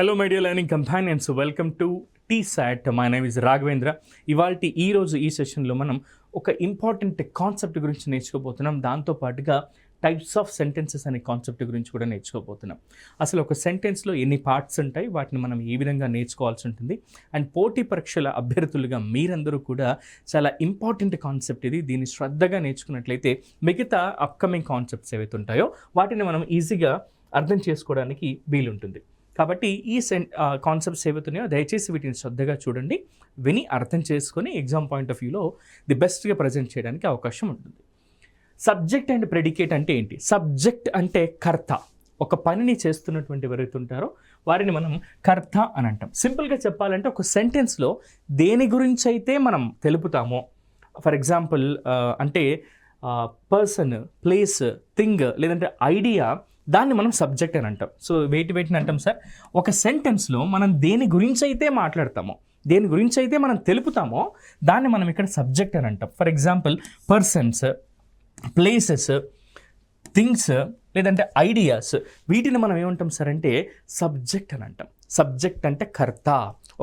Hello my dear learning companions, welcome to T-SAT. My name is Raghavendra. ఈరోజు ఈ సెషన్లో మనం ఒక ఇంపార్టెంట్ కాన్సెప్ట్ గురించి నేర్చుకోబోతున్నాం. దాంతోపాటుగా టైప్స్ ఆఫ్ సెంటెన్సెస్ అనే కాన్సెప్ట్ గురించి కూడా నేర్చుకోబోతున్నాం. అసలు ఒక సెంటెన్స్లో ఎన్ని పార్ట్స్ ఉంటాయి, వాటిని మనం ఏ విధంగా నేర్చుకోవాల్సి ఉంటుంది, అండ్ పోటీ పరీక్షల అభ్యర్థులుగా మీరందరూ కూడా చాలా ఇంపార్టెంట్ కాన్సెప్ట్ ఇది. దీన్ని శ్రద్ధగా నేర్చుకున్నట్లయితే మిగతా అప్కమింగ్ కాన్సెప్ట్స్ ఏవైతే ఉంటాయో వాటిని మనం ఈజీగా అర్థం చేసుకోవడానికి వీలుంటుంది. కాబట్టి ఈ కాన్సెప్ట్స్ ఏవైతున్నాయో దయచేసి వీటిని శ్రద్ధగా చూడండి, విని అర్థం చేసుకొని ఎగ్జామ్ పాయింట్ ఆఫ్ వ్యూలో ది బెస్ట్గా ప్రజెంట్ చేయడానికి అవకాశం ఉంటుంది. సబ్జెక్ట్ అండ్ ప్రెడికేట్ అంటే ఏంటి? సబ్జెక్ట్ అంటే కర్త. ఒక పనిని చేస్తున్నటువంటి ఎవరైతే ఉంటారో వారిని మనం కర్త అని అంటాం. సింపుల్గా చెప్పాలంటే ఒక సెంటెన్స్లో దేని గురించి అయితే మనం తెలుపుతామో, ఫర్ ఎగ్జాంపుల్ అంటే పర్సన్, ప్లేస్, థింగ్ లేదంటే ఐడియా, దాన్ని మనం సబ్జెక్ట్ అని అంటాం. సో వెయిట్ని అంటాం సార్, ఒక సెంటెన్స్లో మనం దేని గురించి అయితే మాట్లాడతామో, దేని గురించి అయితే మనం తెలుపుతామో దాన్ని మనం ఇక్కడ సబ్జెక్ట్ అని అంటాం. For example persons, places, things లేదంటే ఐడియాస్, వీటిని మనం ఏమంటాం సార్ అంటే సబ్జెక్ట్ అని అంటాం. సబ్జెక్ట్ అంటే కర్త.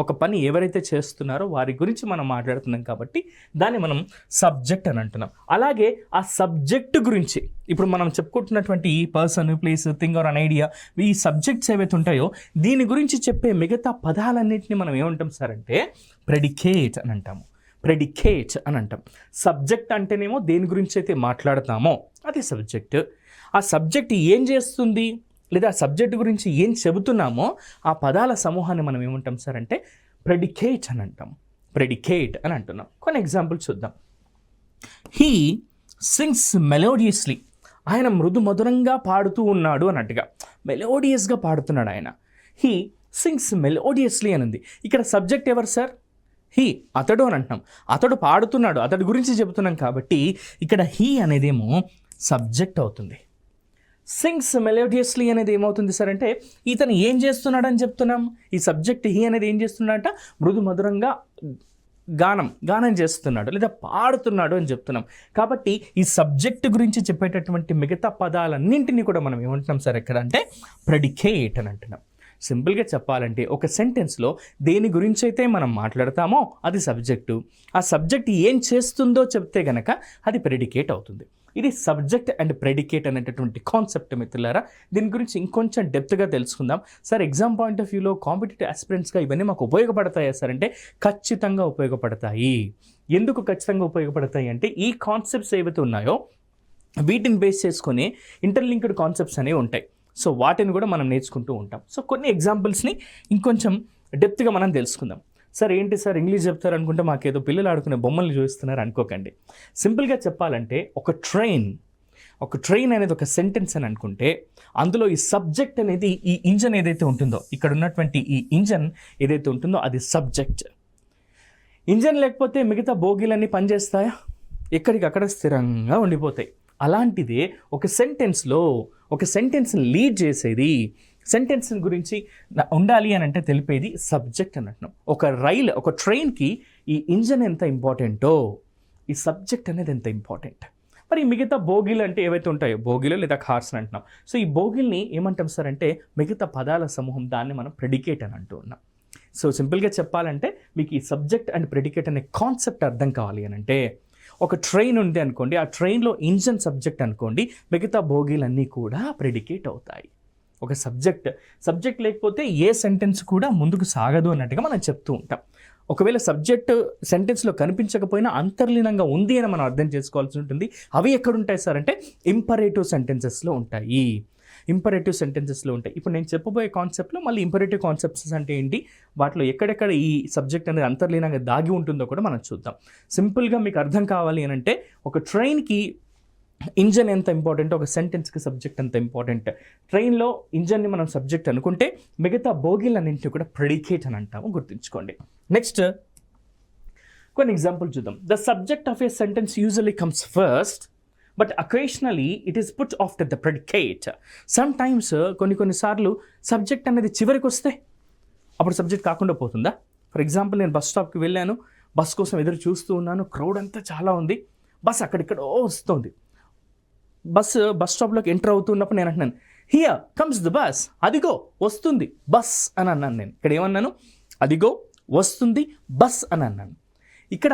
ఒక పని ఎవరైతే చేస్తున్నారో వారి గురించి మనం మాట్లాడుతున్నాం కాబట్టి దాన్ని మనం సబ్జెక్ట్ అని అంటున్నాం. అలాగే ఆ సబ్జెక్టు గురించి ఇప్పుడు మనం చెప్పుకుంటున్నటువంటి ఈ person, place, thing or an idea, ఈ సబ్జెక్ట్స్ ఏవైతే ఉంటాయో దీని గురించి చెప్పే మిగతా పదాలన్నింటినీ మనం ఏమంటాం సార్ అంటే ప్రెడికేట్ అని అంటాము. ప్రెడికేట్ అని అంటాం. సబ్జెక్ట్ అంటేనేమో దేని గురించి అయితే మాట్లాడతామో అది సబ్జెక్ట్. ఆ సబ్జెక్ట్ ఏం చేస్తుంది లేదా సబ్జెక్ట్ గురించి ఏం చెబుతున్నామో ఆ పదాల సమూహాన్ని మనం ఏమంటాం సార్ అంటే ప్రెడికేట్ అని అంటాం. ప్రెడికేట్ అని అంటున్నాం. కొన్ని ఎగ్జాంపుల్స్ చూద్దాం. He sings melodiously. ఆయన మృదు మధురంగా పాడుతూ ఉన్నాడు అన్నట్టుగా, మెలోడియస్గా పాడుతున్నాడు ఆయన. హీ సింగ్స్ మెలోడియస్లీ అని ఉంది. ఇక్కడ సబ్జెక్ట్ ఎవరు సార్? హీ, అతడు అని అంటున్నాం. అతడు పాడుతున్నాడు, అతడి గురించి చెబుతున్నాం కాబట్టి ఇక్కడ హీ అనేదేమో సబ్జెక్ట్ అవుతుంది. సింగ్స్ మెలోడియస్లీ అనేది ఏమవుతుంది సార్ అంటే ఇతను ఏం చేస్తున్నాడు అని చెప్తున్నాం. ఈ సబ్జెక్ట్ హీ అనేది ఏం చేస్తున్నాడంట? మృదు మధురంగా గానం చేస్తున్నాడు లేదా పాడుతున్నాడు అని చెప్తున్నాం. కాబట్టి ఈ సబ్జెక్ట్ గురించి చెప్పేటటువంటి మిగతా పదాలన్నింటినీ కూడా మనం ఏమంటున్నాం సార్ ఎక్కడ అంటే ప్రెడికేట్ అని అంటున్నాం. సింపుల్గా చెప్పాలంటే ఒక సెంటెన్స్లో దేని గురించి అయితే మనం మాట్లాడతామో అది సబ్జెక్టు. ఆ సబ్జెక్ట్ ఏం చేస్తుందో చెప్తే గనక అది ప్రెడికేట్ అవుతుంది. ఇది సబ్జెక్ట్ అండ్ ప్రెడికేట్ అనేటటువంటి కాన్సెప్ట్ మిత్రులారా. దీని గురించి ఇంకొంచెం డెప్త్గా తెలుసుకుందాం. సార్ ఎగ్జామ్ పాయింట్ ఆఫ్ వ్యూలో కాంపిటేటివ్ ఆస్పిరెంట్స్గా ఇవన్నీ మాకు ఉపయోగపడతాయా సార్ అంటే ఖచ్చితంగా ఉపయోగపడతాయి. ఎందుకు ఖచ్చితంగా ఉపయోగపడతాయి అంటే ఈ కాన్సెప్ట్స్ ఏవైతే ఉన్నాయో వీటిని బేస్ చేసుకొని ఇంటర్లింక్డ్ కాన్సెప్ట్స్ అనేవి ఉంటాయి. సో వాటిని కూడా మనం నేర్చుకుంటూ ఉంటాం. సో కొన్ని ఎగ్జాంపుల్స్ని ఇంకొంచెం డెప్త్గా మనం తెలుసుకుందాం. సార్ ఏంటి సార్ ఇంగ్లీష్ చెప్తారు అనుకుంటే మాకేదో పిల్లలు ఆడుకునే బొమ్మలు చూస్తున్నారు అనుకోకండి. సింపుల్గా చెప్పాలంటే ఒక ట్రైన్ అనేది ఒక సెంటెన్స్ అని అనుకుంటే అందులో ఈ సబ్జెక్ట్ అనేది ఈ ఇంజన్ ఏదైతే ఉంటుందో, ఇక్కడ ఉన్నటువంటి ఈ ఇంజన్ ఏదైతే ఉంటుందో అది సబ్జెక్ట్. ఇంజన్ లేకపోతే మిగతా బోగీలన్నీ పనిచేస్తాయా? ఎక్కడికక్కడ స్థిరంగా ఉండిపోతాయి. అలాంటిదే ఒక సెంటెన్స్ని లీడ్ చేసేది, సెంటెన్స్ గురించి ఉండాలి అని అంటే తెలిపేది సబ్జెక్ట్ అని అంటున్నాం. ఒక ట్రైన్కి ఈ ఇంజన్ ఎంత ఇంపార్టెంటో ఈ సబ్జెక్ట్ అనేది ఎంత ఇంపార్టెంట్. మరి మిగతా బోగీలు అంటే ఏవైతే ఉంటాయో, బోగీలు లేదా కార్స్ అని అంటున్నాం. సో ఈ బోగీల్ని ఏమంటాం సార్ అంటే మిగతా పదాల సమూహం, దాన్ని మనం ప్రెడికేట్ అని అంటూ ఉన్నాం. సో సింపుల్గా చెప్పాలంటే మీకు ఈ సబ్జెక్ట్ అండ్ ప్రెడికేట్ అనే కాన్సెప్ట్ అర్థం కావాలి అని అంటే ఒక ట్రైన్ ఉంది అనుకోండి, ఆ ట్రైన్లో ఇంజన్ సబ్జెక్ట్ అనుకోండి, మిగతా బోగీలన్నీ కూడా ప్రెడికేట్ అవుతాయి. ఒక సబ్జెక్ట్ లేకపోతే ఏ సెంటెన్స్ కూడా ముందుకు సాగదు అన్నట్టుగా మనం చెప్తూ ఉంటాం. ఒకవేళ సబ్జెక్ట్ సెంటెన్స్లో కనిపించకపోయినా అంతర్లీనంగా ఉంది అని మనం అర్థం చేసుకోవాల్సి ఉంటుంది. అవి ఎక్కడుంటాయి సార్ అంటే ఇంపరేటివ్ సెంటెన్సెస్లో ఉంటాయి. ఇప్పుడు నేను చెప్పబోయే కాన్సెప్ట్లో మళ్ళీ ఇంపరేటివ్ కాన్సెప్ట్స్ అంటే ఏంటి, వాటిలో ఎక్కడెక్కడ ఈ సబ్జెక్ట్ అనేది అంతర్లీనంగా దాగి ఉంటుందో కూడా మనం చూద్దాం. సింపుల్గా మీకు అర్థం కావాలి అని అంటే ఒక ట్రైన్కి ఇంజన్ ఎంత ఇంపార్టెంట్, ఒక సెంటెన్స్కి సబ్జెక్ట్ ఎంత ఇంపార్టెంట్. ట్రైన్లో ఇంజన్ని మనం సబ్జెక్ట్ అనుకుంటే మిగతా బోగీలన్నింటినీ కూడా ప్రెడికేట్ అని అంటాము, గుర్తుంచుకోండి. నెక్స్ట్ కొన్ని ఎగ్జాంపుల్ చూద్దాం. The subject of A sentence usually comes first but occasionally it is put after the predicate. Some times కొన్నిసార్లు సబ్జెక్ట్ అనేది చివరికి వస్తే అప్పుడు సబ్జెక్ట్ కాకుండా పోతుందా? ఫర్ ఎగ్జాంపుల్ నేను బస్ స్టాప్కి వెళ్ళాను, బస్ కోసం ఎదురు చూస్తూ ఉన్నాను, క్రౌడ్ అంతా చాలా ఉంది, బస్ అక్కడిక్కడో వస్తుంది. బస్ స్టాప్లోకి ఎంటర్ అవుతున్నప్పుడు నేను అంటున్నాను హియర్ కమ్స్ ద బస్. అదిగో వస్తుంది బస్ అని అన్నాను నేను. ఇక్కడ ఏమన్నాను? అదిగో వస్తుంది బస్ అని అన్నాను. ఇక్కడ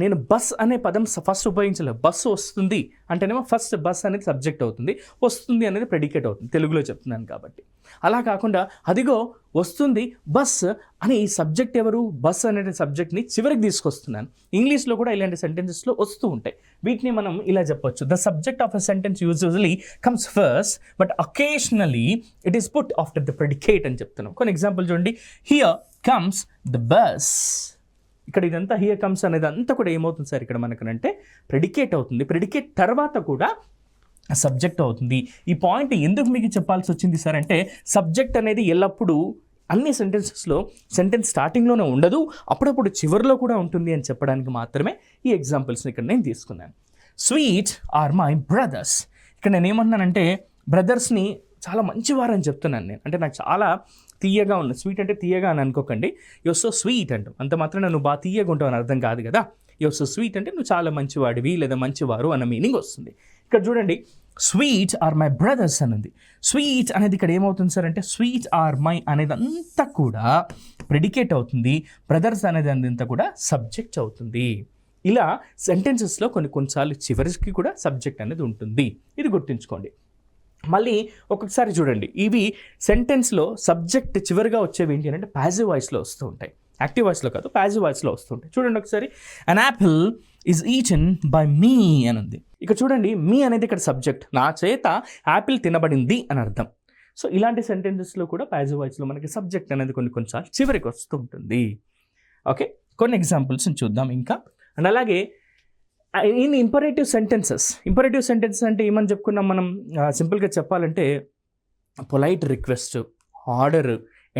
నేను బస్ అనే పదం ఫస్ట్ ఉపయోగించలేదు. బస్సు వస్తుంది అంటేనేమో ఫస్ట్ బస్ అనేది సబ్జెక్ట్ అవుతుంది, వస్తుంది అనేది ప్రెడికేట్ అవుతుంది, తెలుగులో చెప్తున్నాను కాబట్టి. అలా కాకుండా అదిగో వస్తుంది బస్ అని ఈ సబ్జెక్ట్ ఎవరు? బస్ అనే సబ్జెక్ట్ని చివరికి తీసుకొస్తున్నాను. ఇంగ్లీష్లో కూడా ఇలాంటి సెంటెన్సెస్లో వస్తూ ఉంటాయి. వీటిని మనం ఇలా చెప్పొచ్చు: the subject of a sentence usually comes first but occasionally it is put after the predicate అని చెప్తున్నాం. కొన్ని ఎగ్జాంపుల్ చూడండి. Here comes the bus. ఇక్కడ ఇదంతా హియర్ కమ్స్ అనేది అంతా కూడా ఏమవుతుంది సార్ ఇక్కడ మనకనంటే ప్రెడికేట్ అవుతుంది. ప్రెడికేట్ తర్వాత కూడా సబ్జెక్ట్ అవుతుంది. ఈ పాయింట్ ఎందుకు మీకు చెప్పాల్సి వచ్చింది సార్ అంటే, సబ్జెక్ట్ అనేది ఎల్లప్పుడూ అన్ని సెంటెన్సెస్లో సెంటెన్స్ స్టార్టింగ్లోనే ఉండదు, అప్పుడప్పుడు చివరిలో కూడా ఉంటుంది అని చెప్పడానికి మాత్రమే ఈ ఎగ్జాంపుల్స్ని ఇక్కడ నేను తీసుకున్నాను. Sweet or my brothers. ఇక్కడ నేను ఏమన్నానంటే బ్రదర్స్ని చాలా మంచివారని చెప్తున్నాను నేను. అంటే నాకు చాలా తీయగా ఉంది. స్వీట్ అంటే తీయగా అని అనుకోకండి. యువర్ సో స్వీట్ అంటాం, అంత మాత్రం నువ్వు బాగా తీయగా ఉంటావు అని అర్థం కాదు కదా. యువర్ సో స్వీట్ అంటే నువ్వు చాలా మంచివాడివి లేదా మంచివారు అన్న మీనింగ్ వస్తుంది. ఇక్కడ చూడండి, స్వీట్ ఆర్ మై బ్రదర్స్ అని ఉంది. స్వీట్ అనేది ఇక్కడ ఏమవుతుంది సార్ అంటే, స్వీట్ ఆర్ మై అనేది అంతా కూడా ప్రెడికేట్ అవుతుంది, బ్రదర్స్ అనేది అంతా కూడా సబ్జెక్ట్ అవుతుంది. ఇలా సెంటెన్సెస్లో కొన్నిసార్లు చివరికి కూడా సబ్జెక్ట్ అనేది ఉంటుంది. ఇది గుర్తుంచుకోండి. మళ్ళీ ఒక్కొక్కసారి చూడండి, ఇవి సెంటెన్స్లో సబ్జెక్ట్ చివరిగా వచ్చేవి ఏంటి అంటే ప్యాసివ్ వాయిస్లో వస్తూ ఉంటాయి. యాక్టివ్ వాయిస్లో కాదు, ప్యాసివ్ వాయిస్లో వస్తూ ఉంటాయి. చూడండి ఒకసారి, an apple is eaten by me అని ఉంది. ఇక చూడండి, మీ అనేది ఇక్కడ సబ్జెక్ట్, నా చేత యాపిల్ తినబడింది అని అర్థం. సో ఇలాంటి సెంటెన్సెస్లో కూడా ప్యాసివ్ వాయిస్లో మనకి సబ్జెక్ట్ అనేది కొన్నిసార్లు చివరికి వస్తూ ఉంటుంది. ఓకే, కొన్ని ఎగ్జాంపుల్స్ చూద్దాం ఇంకా. అండ్ అలాగే ఇన్ ఇంపరేటివ్ సెంటెన్సెస్ అంటే ఏమని చెప్పుకున్నాం మనం? సింపుల్గా చెప్పాలంటే polite request, order,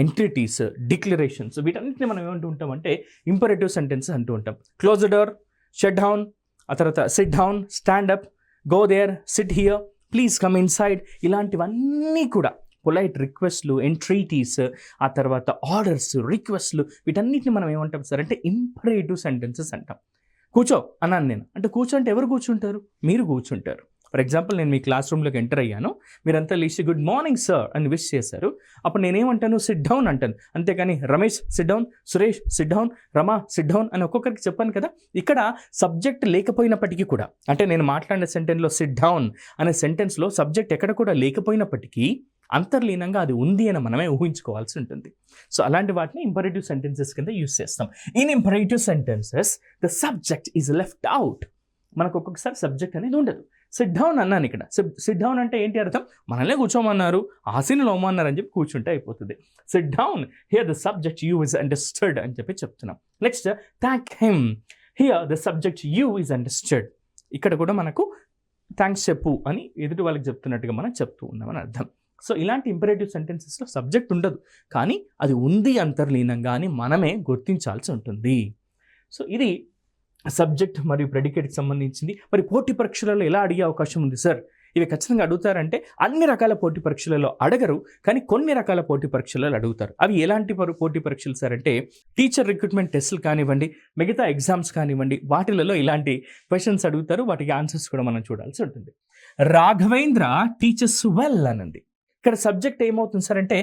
entreaties, declarations, వీటన్నిటిని మనం ఏమంటూ ఉంటామంటే ఇంపరేటివ్ సెంటెన్సెస్ అంటూ ఉంటాం. Close the door, shut down, ఆ తర్వాత sit down, stand up, go there, sit here, please come inside, ఇలాంటివన్నీ కూడా పొలైట్ రిక్వెస్ట్లు, ఎంట్రీటీస్, ఆ తర్వాత ఆర్డర్స్, రిక్వెస్ట్లు, వీటన్నిటిని మనం ఏమంటాం సార్ అంటే ఇంపరేటివ్ సెంటెన్సెస్ అంటాం. కూర్చో అన్నాను నేను, అంటే కూర్చో అంటే ఎవరు కూర్చుంటారు? మీరు కూర్చుంటారు. ఫర్ ఎగ్జాంపుల్, నేను మీ క్లాస్ రూమ్లోకి ఎంటర్ అయ్యాను, మీరంతా లేచి గుడ్ మార్నింగ్ సార్ అని విష్ చేశారు. అప్పుడు నేనేమంటాను? సిట్ డౌన్ అంటాను. అంతేకాని Ramesh sit down, Suresh sit down, Rama sit down అని ఒక్కొక్కరికి చెప్పాను కదా. ఇక్కడ సబ్జెక్ట్ లేకపోయినప్పటికీ కూడా, అంటే నేను మాట్లాడిన సెంటెన్స్లో సిట్ డౌన్ అనే సెంటెన్స్లో సబ్జెక్ట్ ఎక్కడ కూడా లేకపోయినప్పటికీ అంతర్లీనంగా అది ఉంది అని మనమే ఊహించుకోవాల్సి ఉంటుంది. సో అలాంటి వాటిని ఇంపరేటివ్ సెంటెన్సెస్ కింద యూజ్ చేస్తాం. In imperative sentences the subject is left out. మనకు ఒక్కొక్కసారి సబ్జెక్ట్ అనేది ఉండదు. సిట్ డౌన్ అన్నాను ఇక్కడ. సిట్ డౌన్ అంటే ఏంటి అర్థం? మనల్నే కూర్చోమన్నారు, ఆశీనులు అమ్మన్నారు అని చెప్పి కూర్చుంటే అయిపోతుంది. SIT down, here the subject you is understood అని చెప్పి చెప్తున్నాం. Next, thank him, here the subject you is understood. ఇక్కడ కూడా మనకు థ్యాంక్స్ చెప్పు అని ఎదుటి వాళ్ళకి చెప్తున్నట్టుగా మనం చెప్తూ ఉన్నామని అర్థం. సో ఇలాంటి ఇంపరేటివ్ సెంటెన్సెస్లో సబ్జెక్ట్ ఉండదు, కానీ అది ఉంది అంతర్లీనంగా అని మనమే గుర్తించాల్సి ఉంటుంది. సో ఇది సబ్జెక్ట్ మరియు ప్రెడికేట్కి సంబంధించింది. మరి పోటీ పరీక్షలలో ఎలా అడిగే అవకాశం ఉంది సార్? ఇవి ఖచ్చితంగా అడుగుతారంటే అన్ని రకాల పోటీ పరీక్షలలో అడగరు, కానీ కొన్ని రకాల పోటీ పరీక్షలలో అడుగుతారు. అవి ఎలాంటి పోటీ పరీక్షలు సార్ అంటే, టీచర్ రిక్రూట్మెంట్ టెస్టులు కానివ్వండి, మిగతా ఎగ్జామ్స్ కానివ్వండి, వాటిలలో ఇలాంటి క్వశ్చన్స్ అడుగుతారు. వాటికి ఆన్సర్స్ కూడా మనం చూడాల్సి ఉంటుంది. రాఘవేంద్ర టీచర్స్ వెల్ అనండి. ఇక్కడ సబ్జెక్ట్ ఏమవుతుంది సార్ అంటే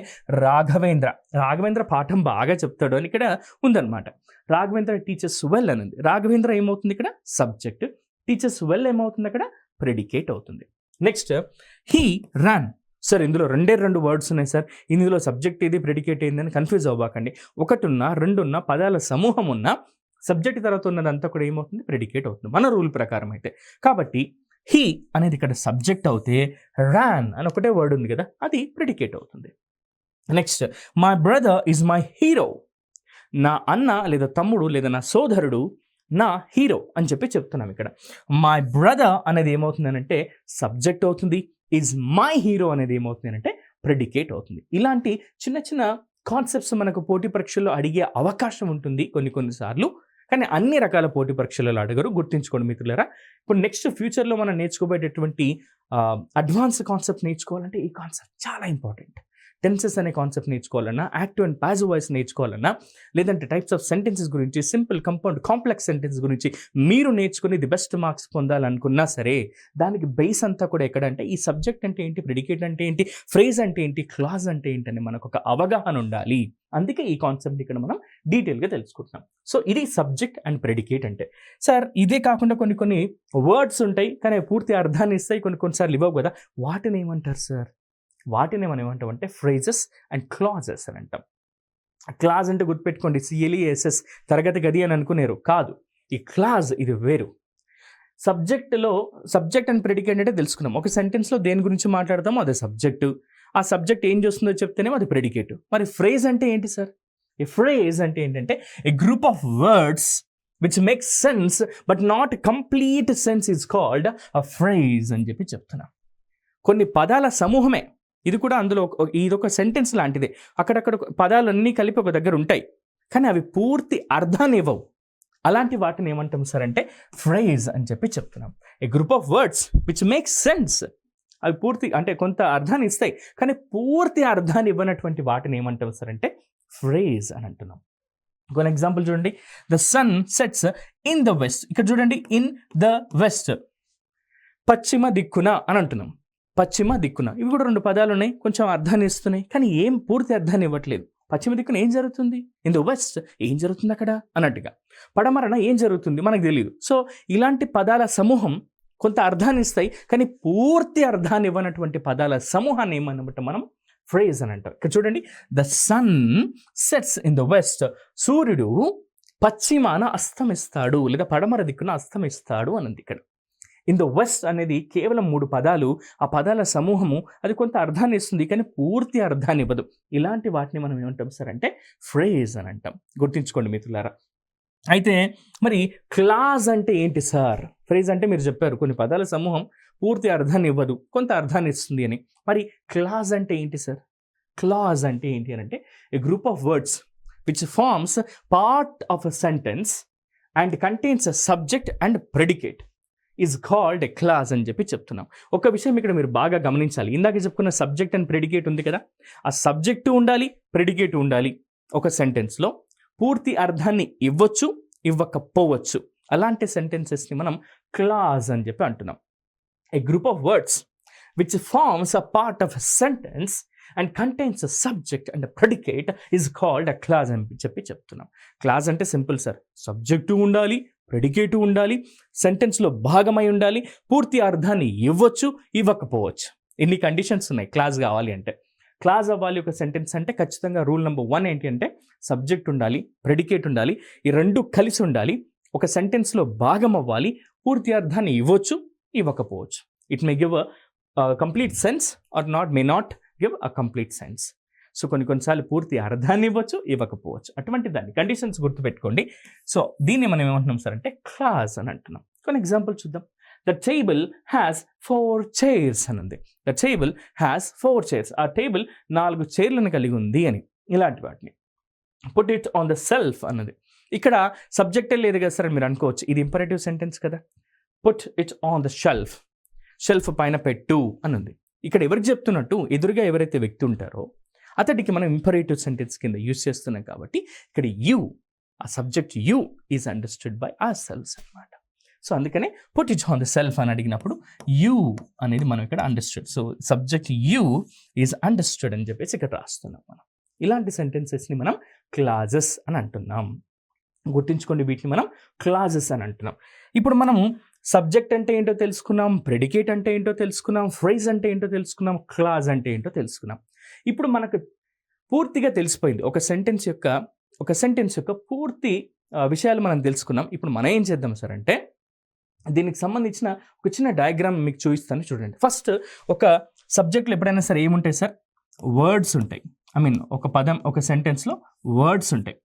రాఘవేంద్ర పాఠం బాగా చెప్తాడు అని ఇక్కడ ఉందన్నమాట. రాఘవేంద్ర టీచర్స్ వెల్ అనండి. రాఘవేంద్ర ఏమవుతుంది ఇక్కడ? సబ్జెక్ట్. టీచర్స్ వెల్ ఏమవుతుంది అక్కడ? ప్రెడికేట్ అవుతుంది. Next, he run. సార్ ఇందులో రెండు వర్డ్స్ ఉన్నాయి సార్, ఇందులో సబ్జెక్ట్ ఏది ప్రెడికేట్ ఏంది అని కన్ఫ్యూజ్ అవ్వకండి. ఒకటున్న, రెండున్న, పదాల సమూహం ఉన్న సబ్జెక్ట్ తర్వాత ఉన్నదంతా కూడా ఏమవుతుంది? ప్రెడికేట్ అవుతుంది మన రూల్ ప్రకారం అయితే. కాబట్టి హీ అనేది ఇక్కడ సబ్జెక్ట్ అవుతే, ర్యాన్ అని ఒకటే వర్డ్ ఉంది కదా, అది ప్రెడికేట్ అవుతుంది. Next, my brother is my hero. నా అన్న లేదా తమ్ముడు లేదా నా సోదరుడు నా హీరో అని చెప్పి చెప్తున్నాం. ఇక్కడ మై బ్రదర్ అనేది ఏమవుతుంది అంటే సబ్జెక్ట్ అవుతుంది, ఈజ్ మై హీరో అనేది ఏమవుతుంది అంటే ప్రెడికేట్ అవుతుంది. ఇలాంటి చిన్న చిన్న కాన్సెప్ట్స్ మనకు పోటీ పరీక్షల్లో అడిగే అవకాశం ఉంటుంది కొన్నిసార్లు, కానీ అన్ని రకాల పోటీ పరీక్షలలో అడగరు. గుర్తుంచుకోండి మిత్రులారా. ఇప్పుడు నెక్స్ట్ ఫ్యూచర్లో మనం నేర్చుకోబోయేటటువంటి అడ్వాన్స్ కాన్సెప్ట్ నేర్చుకోవాలంటే ఈ కాన్సెప్ట్ చాలా ఇంపార్టెంట్. టెన్సెస్ అనే కాన్సెప్ట్ నేర్చుకోవాలన్నా, యాక్టివ్ అండ్ పాసివ్ వాయిస్ నేర్చుకోవాలన్నా, లేదంటే టైప్స్ ఆఫ్ సెంటెన్సెస్ గురించి, సింపుల్, కంపౌండ్, కాంప్లెక్స్ సెంటెన్స్ గురించి మీరు నేర్చుకుని ది బెస్ట్ మార్క్స్ పొందాలనుకున్నా సరే, దానికి బేస్ అంతా కూడా ఎక్కడంటే ఈ సబ్జెక్ట్ అంటే ఏంటి, ప్రెడికేట్ అంటే ఏంటి, ఫ్రేజ్ అంటే ఏంటి, క్లాజ్ అంటే ఏంటని మనకు ఒక అవగాహన ఉండాలి. అందుకే ఈ కాన్సెప్ట్ ఇక్కడ మనం డీటెయిల్గా తెలుసుకుంటున్నాం. సో ఇది సబ్జెక్ట్ అండ్ ప్రెడికేట్ అంటే. సార్ ఇదే కాకుండా కొన్ని వర్డ్స్ ఉంటాయి, కానీ పూర్తి అర్థాన్ని ఇస్తాయి, కొన్నిసార్లు ఇవ్వవు కదా, వాటిని ఏమంటారు సార్? వాటిని మనం ఏమంటామంటే ఫ్రేజెస్ అండ్ క్లాజెస్ అని అంటాం. క్లాజ్ అంటే గుర్తుపెట్టుకోండి, CLESS తరగతి గది అని అనుకునేరు కాదు. ఈ క్లాజ్ ఇది వేరు. సబ్జెక్ట్లో సబ్జెక్ట్ అండ్ ప్రెడికేట్ అంటే తెలుసుకున్నాం. ఒక సెంటెన్స్లో దేని గురించి మాట్లాడతామో అదే సబ్జెక్టు, ఆ సబ్జెక్ట్ ఏం చేస్తుందో చెప్తేనేమో అది ప్రెడికేట్. మరి ఫ్రేజ్ అంటే ఏంటి సార్? ఈ ఫ్రేజ్ అంటే ఏంటంటే a group of words which make sense but not complete sense is called a phrase అని చెప్పి చెప్తున్నా. కొన్ని పదాల సమూహమే ఇది కూడా, అందులో ఇదొక సెంటెన్స్ లాంటిదే. అక్కడక్కడ పదాలన్నీ కలిపి ఒక దగ్గర ఉంటాయి, కానీ అవి పూర్తి అర్థాన్ని ఇవ్వవు. అలాంటి వాటిని ఏమంటాం సార్ అంటే ఫ్రేజ్ అని చెప్పి చెప్తున్నాం. A group of words which make sense, అవి పూర్తి అంటే కొంత అర్థాన్ని ఇస్తాయి, కానీ పూర్తి అర్థాన్ని ఇవ్వనటువంటి వాటిని ఏమంటాం సార్ అంటే ఫ్రేజ్ అని అంటున్నాం. కొన్ని ఎగ్జాంపుల్ చూడండి. The sun sets in the west. ఇక్కడ చూడండి, ఇన్ ద వెస్ట్, పశ్చిమ దిక్కున అని అంటున్నాం. పశ్చిమ దిక్కున, ఇవి కూడా రెండు పదాలు ఉన్నాయి, కొంచెం అర్థాన్ని ఇస్తున్నాయి, కానీ ఏం పూర్తి అర్థాన్ని ఇవ్వట్లేదు. పశ్చిమ దిక్కున ఏం జరుగుతుంది, ఇన్ ద వెస్ట్ ఏం జరుగుతుంది అక్కడ అన్నట్టుగా. పడమరన ఏం జరుగుతుంది మనకు తెలియదు. సో ఇలాంటి పదాల సమూహం కొంత అర్థాన్ని ఇస్తాయి, కానీ పూర్తి అర్థాన్ని ఇవ్వనటువంటి పదాల సమూహాన్ని ఏమన్నమాట మనం ఫ్రేజ్ అని అంటాం. ఇక్కడ చూడండి, the sun sets in the west, సూర్యుడు పశ్చిమాన అస్తమిస్తాడు లేదా పడమర దిక్కున అస్తమిస్తాడు అన్నది. ఇక్కడ ఇన్ ద వెస్ట్ అనేది కేవలం 3 పదాలు, ఆ పదాల సమూహము, అది కొంత అర్థాన్ని ఇస్తుంది, కానీ పూర్తి అర్థాన్ని ఇవ్వదు. ఇలాంటి వాటిని మనం ఏమంటాం సార్ అంటే ఫ్రేజ్ అని అంటాం. గుర్తుంచుకోండి మిత్రులారా. అయితే మరి క్లాజ్ అంటే ఏంటి సార్? ఫ్రేజ్ అంటే మీరు చెప్పారు కొన్ని పదాల సమూహం పూర్తి అర్థాన్ని ఇవ్వదు, కొంత అర్థాన్ని ఇస్తుంది అని. మరి క్లాజ్ అంటే ఏంటి సార్? క్లాజ్ అంటే ఏంటి అని అంటే a group of words which forms part of a sentence and contains a subject and predicate is called a clause అని చెప్పి చెప్తున్నాం. ఒక విషయం ఇక్కడ మీరు బాగా గమనించాలి. ఇందాక చెప్పుకున్న సబ్జెక్ట్ అండ్ ప్రెడికేట్ ఉంది కదా, ఆ సబ్జెక్టు ఉండాలి, ప్రెడికేట్ ఉండాలి. ఒక సెంటెన్స్లో పూర్తి అర్థాన్ని ఇవ్వచ్చు, ఇవ్వకపోవచ్చు. అలాంటి సెంటెన్సెస్ని మనం క్లాజ్ అని చెప్పి అంటున్నాం. A group of words which forms a part of a sentence and contains a subject and predicate is called a clause అని చెప్పి చెప్తున్నాం. క్లాజ్ అంటే సింపుల్ సార్, సబ్జెక్టు ఉండాలి, ప్రెడికేటు ఉండాలి, సెంటెన్స్లో భాగమై ఉండాలి, పూర్తి అర్థాన్ని ఇవ్వచ్చు, ఇవ్వకపోవచ్చు. ఇన్ని కండిషన్స్ ఉన్నాయి క్లాజ్ కావాలి అంటే. క్లాజ్ అవ్వాలి ఒక సెంటెన్స్ అంటే ఖచ్చితంగా రూల్ నెంబర్ 1 ఏంటి అంటే సబ్జెక్ట్ ఉండాలి, ప్రెడికేట్ ఉండాలి, ఈ రెండు కలిసి ఉండాలి, ఒక సెంటెన్స్లో భాగం అవ్వాలి, పూర్తి అర్థాన్ని ఇవ్వచ్చు, ఇవ్వకపోవచ్చు. It may give a complete sense or may not give a complete sense. So కొన్నిసార్లు పూర్తి అర్థాన్ని ఇవ్వచ్చు, ఇవ్వకపోవచ్చు. అటువంటి దాన్ని కండిషన్స్ గుర్తుపెట్టుకోండి. సో దీన్ని మనం ఏమంటున్నాం సార్ అంటే క్లాజ్ అని అంటున్నాం. కొన్ని ఎగ్జాంపుల్ చూద్దాం. ద టేబుల్ హ్యాస్ 4 చైర్స్ అని ఉంది. The table has 4 chairs. ఆ టేబుల్ 4 చైర్లను కలిగి ఉంది అని. ఇలాంటి వాటిని. Put it on the self అన్నది. ఇక్కడ సబ్జెక్టే లేదు కదా సార్ మీరు అనుకోవచ్చు, ఇది ఇంపరేటివ్ సెంటెన్స్ కదా. Put it on the shelf, shelf పైన పెట్టు అని ఉంది. ఇక్కడ ఎవరికి చెప్తున్నట్టు, ఎదురుగా ఎవరైతే వ్యక్తి ఉంటారో అతడికి మనం ఇంపరేటివ్ సెంటెన్స్ కింద యూజ్ చేస్తున్నాం కాబట్టి ఇక్కడ యూ, ఆ subject you is understood by our selves అనమాట. సో అందుకనే put it on the self అని అడిగినప్పుడు యూ అనేది మనం ఇక్కడ understood. So subject you is understood అని చెప్పేసి ఇక్కడ రాస్తున్నాం మనం. ఇలాంటి సెంటెన్సెస్ని మనం క్లాజెస్ అని అంటున్నాం. గుర్తుంచుకోండి, వీటిని మనం క్లాజెస్ అని అంటున్నాం. ఇప్పుడు మనం సబ్జెక్ట్ అంటే ఏంటో తెలుసుకున్నాం, ప్రెడికేట్ అంటే ఏంటో తెలుసుకున్నాం, ఫ్రేజ్ అంటే ఏంటో తెలుసుకున్నాం, క్లాజ్ అంటే ఏంటో తెలుసుకున్నాం. ఇప్పుడు మనకు పూర్తిగా తెలిసిపోయింది ఒక సెంటెన్స్ యొక్క పూర్తి విషయాలు మనం తెలుసుకున్నాం. ఇప్పుడు మనం ఏం చేద్దాం సార్ అంటే దీనికి సంబంధించిన ఒక చిన్న డయాగ్రామ్ మీకు చూపిస్తాను చూడండి. ఫస్ట్ ఒక సబ్జెక్ట్లో ఎప్పుడైనా సరే ఏముంటాయి సార్, వర్డ్స్ ఉంటాయి. ఒక పదం, ఒక సెంటెన్స్లో వర్డ్స్ ఉంటాయి.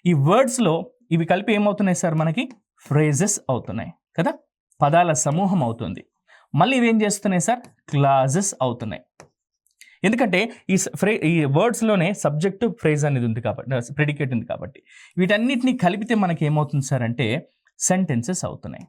ఈ వర్డ్స్లో ఇవి కలిపి ఏమవుతున్నాయి సార్, మనకి ఫ్రేజెస్ అవుతున్నాయి కదా, పదాల సమూహం అవుతుంది. మళ్ళీ ఇవేం చేస్తున్నాయి సార్, క్లాజెస్ అవుతున్నాయి. ఎందుకంటే ఈ వర్డ్స్లోనే సబ్జెక్టు ఫ్రేజ్ అనేది ఉంది కాబట్టి, ప్రెడికేట్ ఉంది కాబట్టి వీటన్నిటిని కలిపితే మనకి ఏమవుతుంది సార్ అంటే సెంటెన్సెస్ అవుతున్నాయి.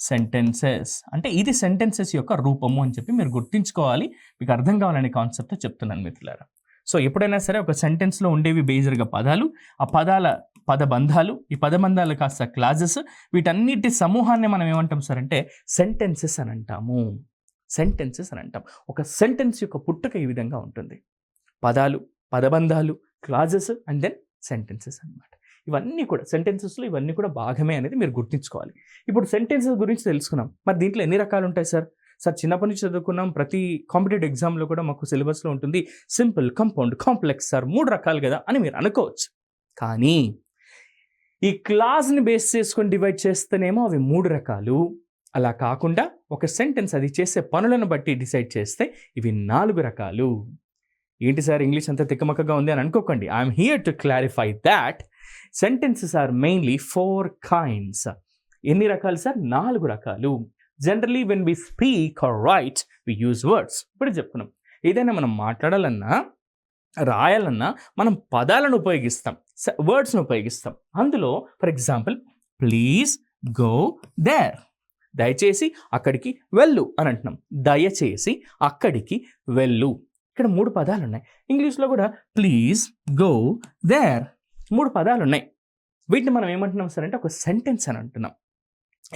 సెంటెన్సెస్ అంటే ఇది సెంటెన్సెస్ యొక్క రూపము అని చెప్పి మీరు గుర్తుంచుకోవాలి. మీకు అర్థం కావాలనే కాన్సెప్ట్ చెప్తున్నాను మిత్రులారా. సో ఎప్పుడైనా సరే ఒక సెంటెన్స్లో ఉండేవి బేజర్గా పదాలు, ఆ పదాల పదబంధాలు, ఈ పదబంధాలు కాస్త క్లాజెస్, వీటన్నిటి సమూహాన్ని మనం ఏమంటాం సార్ అంటే సెంటెన్సెస్ అని అంటాము. సెంటెన్సెస్ అని అంటాం. ఒక సెంటెన్స్ యొక్క పుట్టుక ఈ విధంగా ఉంటుంది. పదాలు, పదబంధాలు, క్లాజెస్ అండ్ దెన్ సెంటెన్సెస్ అన్నమాట. ఇవన్నీ కూడా సెంటెన్సెస్లో ఇవన్నీ కూడా భాగమే అనేది మీరు గుర్తుంచుకోవాలి. ఇప్పుడు సెంటెన్సెస్ గురించి తెలుసుకున్నాం. మరి దీంట్లో ఎన్ని రకాలు ఉంటాయి సార్? చిన్నప్పటి నుంచి చదువుకున్నాం. ప్రతి కాంపిటేటివ్ ఎగ్జామ్లో కూడా మాకు సిలబస్లో ఉంటుంది సింపుల్, కంపౌండ్, కాంప్లెక్స్ సార్ 3 రకాలు కదా అని మీరు అనుకోవచ్చు. కానీ ఈ క్లాజ్ని బేస్ చేసుకొని డివైడ్ చేస్తేనేమో అవి 3 రకాలు. అలా కాకుండా ఒక సెంటెన్స్ అది చేసే పనులను బట్టి డిసైడ్ చేస్తే ఇవి 4 రకాలు. ఏంటి సార్ ఇంగ్లీష్ అంతా తిక్కమక్కగా ఉంది అని అనుకోకండి. I'm here to clarify that sentences are mainly 4 kinds. ఎన్ని రకాలు సార్? 4 రకాలు. Generally when we speak or write we use words. ఇప్పుడు చెప్పుకున్నాం, ఏదైనా మనం మాట్లాడాలన్నా రాయాలన్నా మనం పదాలను ఉపయోగిస్తాం, వర్డ్స్ను ఉపయోగిస్తాం. అందులో for example please go there, దయచేసి అక్కడికి వెళ్ళు అని అంటున్నాం. దయచేసి అక్కడికి వెళ్ళు, ఇక్కడ 3 పదాలు ఉన్నాయి. ఇంగ్లీష్లో కూడా ప్లీజ్ గో దేర్ 3 పదాలు ఉన్నాయి. వీటిని మనం ఏమంటున్నాం సార్ అంటే ఒక సెంటెన్స్ అని అంటున్నాం.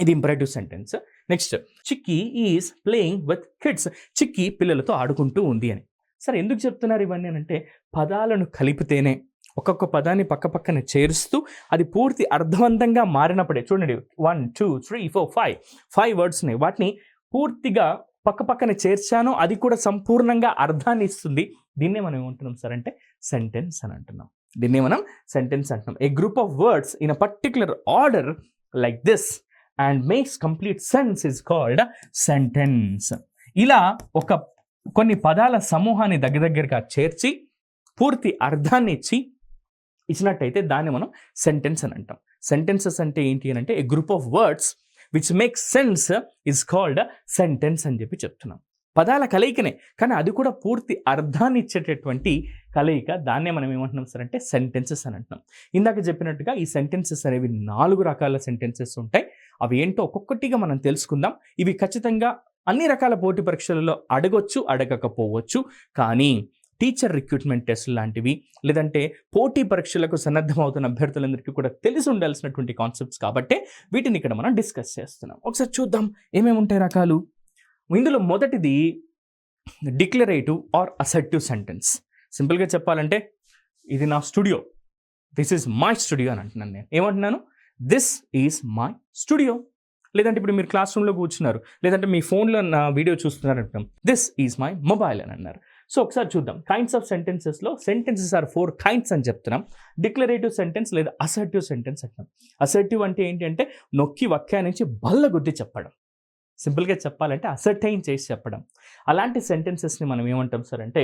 ఇది imperative sentence. Next, chikki is playing with kids, chikki పిల్లలతో ఆడుకుంటూ ఉంది అని. సరే ఎందుకు చెప్తున్నారు ఇవన్నీ అంటే పదాలను కలిపితేనే, ఒక్కొక్క పదాన్ని పక్కన చేరుస్తూ అది పూర్తి అర్థవంతంగా మారినప్పుడే. చూడండి 1 2 3 4 5 వర్డ్స్ ఉన్నాయి. వాటిని పూర్తిగా పక్కన చేర్చాను, అది కూడా సంపూర్ణంగా అర్థాన్ని ఇస్తుంది. దీన్నే మనం ఏమంటున్నాం సార్ అంటే సెంటెన్స్ అని అంటున్నాం. దీన్నే మనం సెంటెన్స్ అంటున్నాం. A group of words in a particular order like this and makes complete sense is called sentence. ఇలా కొన్ని పదాల సమూహాన్ని దగ్గరగా చేర్చి పూర్తి అర్థాన్ని ఇచ్చినట్టయితే దాన్ని మనం సెంటెన్స్ అని అంటాం. సెంటెన్సెస్ అంటే ఏంటి అని అంటే a group of words which makes sense is called sentence అని చెప్తున్నాం. పదాల కలయికనే, కానీ అది కూడా పూర్తి అర్థాన్ని ఇచ్చేటటువంటి కలయిక. దాన్నే మనం ఏమంటున్నాం సార్ అంటే సెంటెన్సెస్ అని అంటున్నాం. ఇందాక చెప్పినట్టుగా ఈ సెంటెన్సెస్ అనేవి 4 రకాల సెంటెన్సెస్ ఉంటాయి. అవి ఏంటో ఒక్కొక్కటిగా మనం తెలుసుకుందాం. ఇవి ఖచ్చితంగా అన్ని రకాల పోటీ పరీక్షలలో అడగొచ్చు, అడగకపోవచ్చు. కానీ టీచర్ రిక్రూట్మెంట్ టెస్ట్ లాంటివి, లేదంటే పోటీ పరీక్షలకు సన్నద్ధమవుతున్న అభ్యర్థులందరికీ కూడా తెలిసి ఉండాల్సినటువంటి కాన్సెప్ట్స్ కాబట్టి వీటిని ఇక్కడ మనం డిస్కస్ చేస్తున్నాం. ఒకసారి చూద్దాం ఏమేమి ఉంటాయి రకాలు. ఇందులో మొదటిది డిక్లరేటివ్ ఆర్ అసర్టివ్ సెంటెన్స్. సింపుల్గా చెప్పాలంటే ఇది నా studio, this is my studio అని అంటున్నాను. నేను ఏమంటున్నాను? This is my studio. లేదంటే ఇప్పుడు మీరు క్లాస్ రూమ్లో కూర్చున్నారు, లేదంటే మీ ఫోన్లో నా వీడియో చూస్తున్నారు అంటున్నాం, దిస్ ఈజ్ మై మొబైల్ అని అన్నారు. సో ఒకసారి చూద్దాం. కైండ్స్ ఆఫ్ సెంటెన్సెస్లో సెంటెన్సెస్ ఆర్ 4 kinds అని చెప్తున్నాం. డిక్లరేటివ్ సెంటెన్స్ లేదా అసర్టివ్ సెంటెన్స్ అంటాం. అసర్టివ్ అంటే ఏంటి అంటే నొక్కి వ్యాఖ్యానించి బల్ల గుద్ది చెప్పడం. సింపుల్గా చెప్పాలంటే అసర్టైన్ చేసి చెప్పడం. అలాంటి సెంటెన్సెస్ని మనం ఏమంటాం సార్ అంటే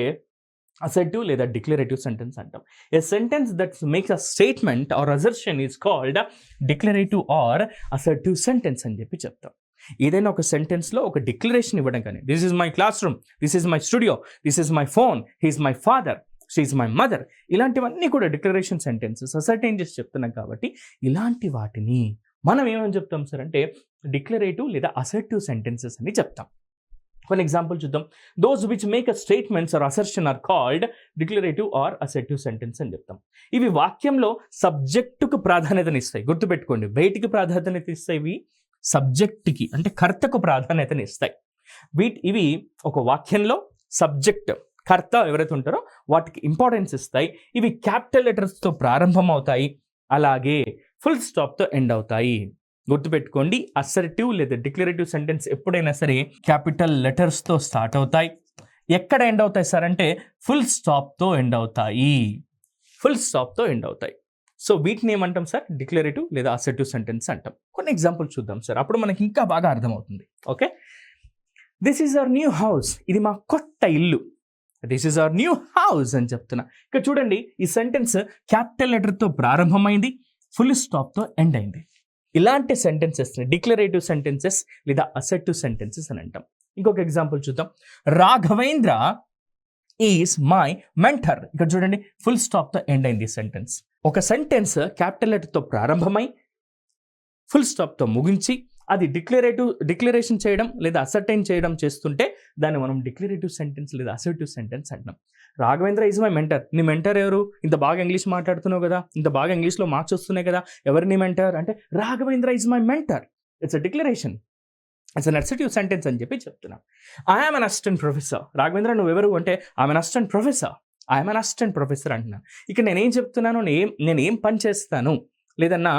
అసర్టివ్ లేదా డిక్లరేటివ్ సెంటెన్స్ అంటాం. A sentence that makes a statement or assertion is called declarative or assertive sentence అని చెప్తాం. ఏదైనా ఒక సెంటెన్స్లో ఒక డిక్లరేషన్ ఇవ్వడం, కానీ this is my classroom, this is my studio, this is my phone, he is my father, she is my mother, ఇలాంటివన్నీ కూడా డిక్లరేషన్ సెంటెన్సెస్, అసర్టైన్ చేసి చెప్తున్నాం. కాబట్టి ఇలాంటి వాటిని మనం ఏమని చెప్తాం సార్ అంటే డిక్లరేటివ్ లేదా అసర్టివ్ సెంటెన్సెస్ అని చెప్తాం. కొన్ని ఎగ్జాంపుల్ చూద్దాం. Those which make a statements or assertion are called declarative or assertive sentence అని చెప్తాం. ఇవి వాక్యంలో సబ్జెక్టుకు ప్రాధాన్యతనిస్తాయి. గుర్తుపెట్టుకోండి, బయటికి ప్రాధాన్యత ఇస్తాయి, ఇవి సబ్జెక్ట్కి అంటే కర్తకు ప్రాధాన్యతని ఇస్తాయి. ఇవి ఒక వాక్యంలో సబ్జెక్ట్, కర్త ఎవరైతే ఉంటారో వాటికి ఇంపార్టెన్స్ ఇస్తాయి. ఇవి క్యాపిటల్ లెటర్స్తో ప్రారంభం అవుతాయి, అలాగే ఫుల్ స్టాప్తో ఎండ్ అవుతాయి. గుర్తుపెట్టుకోండి, అసర్టివ్ లేదా డిక్లరేటివ్ సెంటెన్స్ ఎప్పుడైనా సరే క్యాపిటల్ లెటర్స్తో స్టార్ట్ అవుతాయి. ఎక్కడ ఎండ్ అవుతాయి సార్ అంటే ఫుల్ స్టాప్తో ఎండ్ అవుతాయి. ఫుల్ స్టాప్తో ఎండ్ అవుతాయి. సో వీటిని ఏమంటాం సార్? డిక్లరేటివ్ లేదా అసర్టివ్ సెంటెన్స్ అంటాం. కొన్ని ఎగ్జాంపుల్ చూద్దాం సార్, అప్పుడు మనకి ఇంకా బాగా అర్థమవుతుంది. Okay, this is our new house, ఇది మా కొత్త ఇల్లు. This is our new house అని చెప్తున్నా. ఇక్కడ చూడండి, ఈ సెంటెన్స్ క్యాపిటల్ లెటర్తో ప్రారంభమైంది, ఫుల్ స్టాప్తో ఎండ్ అయింది. ఇలాంటి సెంటెన్సెస్ డిక్లరేటివ్ సెంటెన్సెస్ లేదా అసర్టివ్ సెంటెన్సెస్ అని అంటాం. ఇంకొక ఎగ్జాంపుల్ చూద్దాం. Raghavendra is my mentor. ఇక్కడ చూడండి, ఫుల్ స్టాప్తో ఎండ్ అయింది సెంటెన్స్. ఒక సెంటెన్స్ క్యాపిటల్ లెటర్తో ప్రారంభమై ఫుల్ స్టాప్తో ముగించి అది డిక్లరేషన్ చేయడం లేదా అసర్టైన్ చేయడం చేస్తుంటే దాన్ని మనం డిక్లరేటివ్ సెంటెన్స్ లేదా అసర్టివ్ సెంటెన్స్ అంటాం. Raghavendra is my mentor. నీ మెంటర్ ఎవరు? ఇంత బాగా ఇంగ్లీష్ మాట్లాడుతున్నావు కదా, ఇంత బాగా ఇంగ్లీష్లో మార్క్స్ వస్తున్నాయి కదా, ఎవరు నీ మెంటర్ అంటే Raghavendra is my mentor. It's a declaration, it's an assertive sentence అని చెప్పి చెప్తున్నాం. I'm an assistant professor. Raghavendra నువ్వెవరు అంటే I'm an assistant professor. I'm an assistant professor అంటున్నాను. ఇక్కడ నేనేం చెప్తున్నాను, నేను ఏం పని చేస్తాను లేదన్నా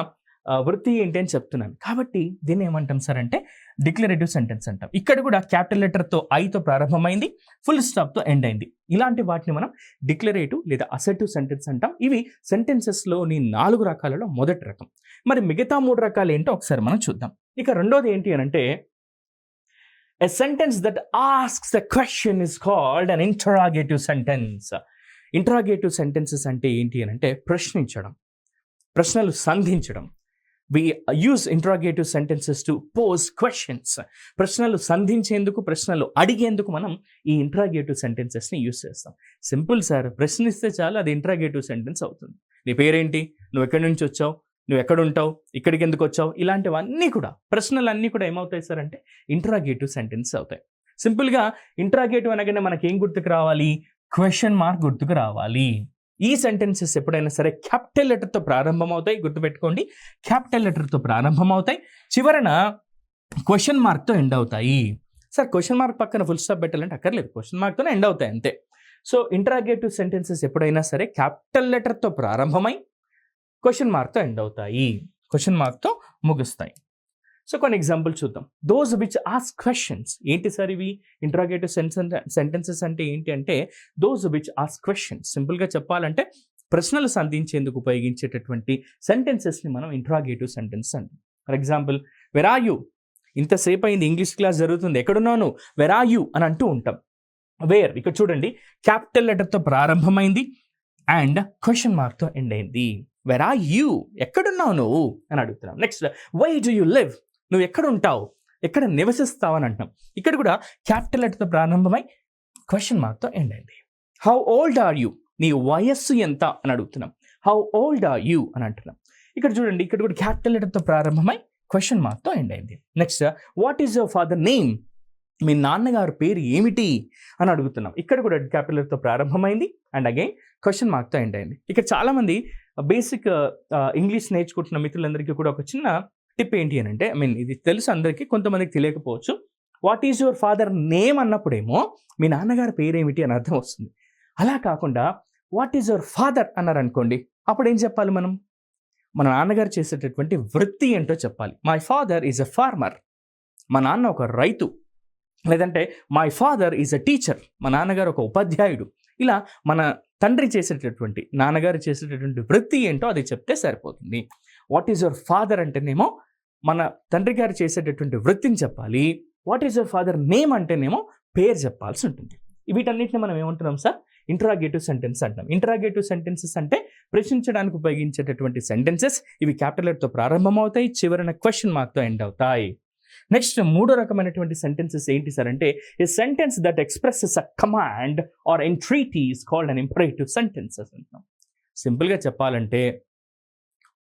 వృత్తి ఏంటి అని చెప్తున్నాను. కాబట్టి దీన్ని ఏమంటాం సార్ అంటే డిక్లరేటివ్ సెంటెన్స్ అంటాం. ఇక్కడ కూడా క్యాపిటల్ లెటర్తో ఐతో ప్రారంభమైంది, ఫుల్ స్టాప్తో ఎండ్ అయింది. ఇలాంటి వాటిని మనం డిక్లరేటివ్ లేదా అసర్టివ్ సెంటెన్స్ అంటాం. ఇవి సెంటెన్సెస్లోని 4 రకాలలో మొదటి రకం. మరి మిగతా 3 రకాలు ఏంటో ఒకసారి మనం చూద్దాం. ఇక రెండోది ఏంటి అని అంటే a sentence that asks a question is called an interrogative sentence. Interrogative sentences అంటే ఏంటి అని అంటే ప్రశ్నించడం, ప్రశ్నలు సంధించడం. We use interrogative sentences to pose questions. ప్రశ్నలు సంధించేందుకు, ప్రశ్నలు అడిగేందుకు మనం ఈ ఇంటరాగేటివ్ సెంటెన్సెస్ని యూజ్ చేస్తాం. సింపుల్ సార్, ప్రశ్నిస్తే చాలు అది ఇంటరాగేటివ్ సెంటెన్స్ అవుతుంది. నీ పేరేంటి, నువ్వు ఎక్కడి నుంచి వచ్చావు, నువ్వు ఎక్కడ ఉంటావు, ఇక్కడికి ఎందుకు వచ్చావు, ఇలాంటివన్నీ కూడా ప్రశ్నలన్నీ కూడా ఏమవుతాయి సార్ అంటే ఇంటరాగేటివ్ సెంటెన్స్ అవుతాయి. సింపుల్గా ఇంటరాగేటివ్ అనగానే మనకి ఏం గుర్తుకు రావాలి, క్వశ్చన్ మార్క్ గుర్తుకు రావాలి. ఈ సెంటెన్సెస్ ఎప్పుడైనా సరే క్యాపిటల్ లెటర్తో ప్రారంభమవుతాయి, గుర్తుపెట్టుకోండి, క్యాపిటల్ లెటర్తో ప్రారంభమవుతాయి, చివరన క్వశ్చన్ మార్క్తో ఎండ్ అవుతాయి. సార్ క్వశ్చన్ మార్క్ పక్కన ఫుల్ స్టాప్ పెట్టాలంటే అక్కర్లేదు, క్వశ్చన్ మార్క్తోనే ఎండ్ అవుతాయి అంతే. సో ఇంటరాగేటివ్ సెంటెన్సెస్ ఎప్పుడైనా సరే క్యాపిటల్ లెటర్తో ప్రారంభమై క్వశ్చన్ మార్క్తో ఎండ్ అవుతాయి, క్వశ్చన్ మార్క్తో ముగుస్తాయి. సో కొన్ని ఎగ్జాంపుల్ చూద్దాం. Those which ask questions. ఏంటి సార్ ఇవి? ఇంటరాగేటివ్ సెంటెన్సెస్ అంటే ఏంటి అంటే దోస్ విచ్ ఆస్క్ క్వశ్చన్స్. సింపుల్గా చెప్పాలంటే ప్రశ్నలు సంధించేందుకు ఉపయోగించేటటువంటి సెంటెన్సెస్ని మనం ఇంటరాగేటివ్ సెంటెన్స్ అంటాం. For example, where are you? ఇంతసేపు అయింది, ఇంగ్లీష్ క్లాస్ జరుగుతుంది, ఎక్కడున్నాను, వెర్ ఆర్ యూ అని అంటూ ఉంటాం. వేర్ ఇక్కడ చూడండి క్యాపిటల్ లెటర్తో ప్రారంభమైంది అండ్ క్వశ్చన్ మార్క్తో ఎండ్ అయింది. Where are you? ఎక్కడున్నావు నువ్వు అని అడుగుతున్నాం. Next, why do you live? నువ్వు ఎక్కడ ఉంటావు, ఎక్కడ నివసిస్తావు అని అంటున్నాం. ఇక్కడ కూడా క్యాపిటల్ లెటర్తో ప్రారంభమై క్వశ్చన్ మార్క్తో ఎండ్ అయింది. How old are you? నీ వయస్సు ఎంత అని అడుగుతున్నాం. హౌ ఓల్డ్ ఆర్ యూ అని అంటున్నాం. ఇక్కడ చూడండి, ఇక్కడ కూడా క్యాపిటల్ లెటర్తో ప్రారంభమై క్వశ్చన్ మార్క్తో ఎండ్ అయింది. Next, what is your father name? మీ నాన్నగారు పేరు ఏమిటి అని అడుగుతున్నాం. ఇక్కడ కూడా క్యాపిటల్ లెటర్తో ప్రారంభమైంది అండ్ అగైన్ క్వశ్చన్ మార్క్తో ఎండ్ అయింది. ఇక్కడ చాలామంది బేసిక్ ఇంగ్లీష్ నేర్చుకుంటున్న మిత్రులందరికీ కూడా ఒక చిన్న టిప్ ఏంటి అని అంటే, ఇది తెలుసు అందరికీ, కొంతమందికి తెలియకపోవచ్చు. What is your father name అన్నప్పుడేమో మీ నాన్నగారి పేరేమిటి అని అర్థం వస్తుంది. అలా కాకుండా వాట్ ఈజ్ యువర్ ఫాదర్ అన్నారు అనుకోండి, అప్పుడు ఏం చెప్పాలి మనం? మన నాన్నగారు చేసేటటువంటి వృత్తి ఏంటో చెప్పాలి. My father is a farmer. మా నాన్న ఒక రైతు. లేదంటే my father is a teacher. మా నాన్నగారు ఒక ఉపాధ్యాయుడు. ఇలా మన తండ్రి చేసేటటువంటి, నాన్నగారు చేసేటటువంటి వృత్తి ఏంటో అది చెప్తే సరిపోతుంది. వాట్ ఈజ్ యువర్ ఫాదర్ అంటేనేమో మన తండ్రి గారు చేసేటటువంటి వృత్తిని చెప్పాలి. What is your father name అంటేనేమో పేరు చెప్పాల్సి ఉంటుంది. వీటన్నిటిని మనం ఏమంటున్నాం సార్? ఇంటరాగేటివ్ సెంటెన్స్ అంటాం. ఇంటరాగేటివ్ సెంటెన్సెస్ అంటే ప్రశ్నించడానికి ఉపయోగించేటటువంటి సెంటెన్సెస్. ఇవి క్యాపిటల్ లెటర్తో ప్రారంభమవుతాయి, చివరన క్వశ్చన్ మార్క్తో ఎండ్ అవుతాయి. నెక్స్ట్, మూడో రకమైనటువంటి సెంటెన్సెస్ ఏంటి సార్ అంటే a sentence that expresses a command or entreaty is called an imperative sentences అంటున్నాం. సింపుల్గా చెప్పాలంటే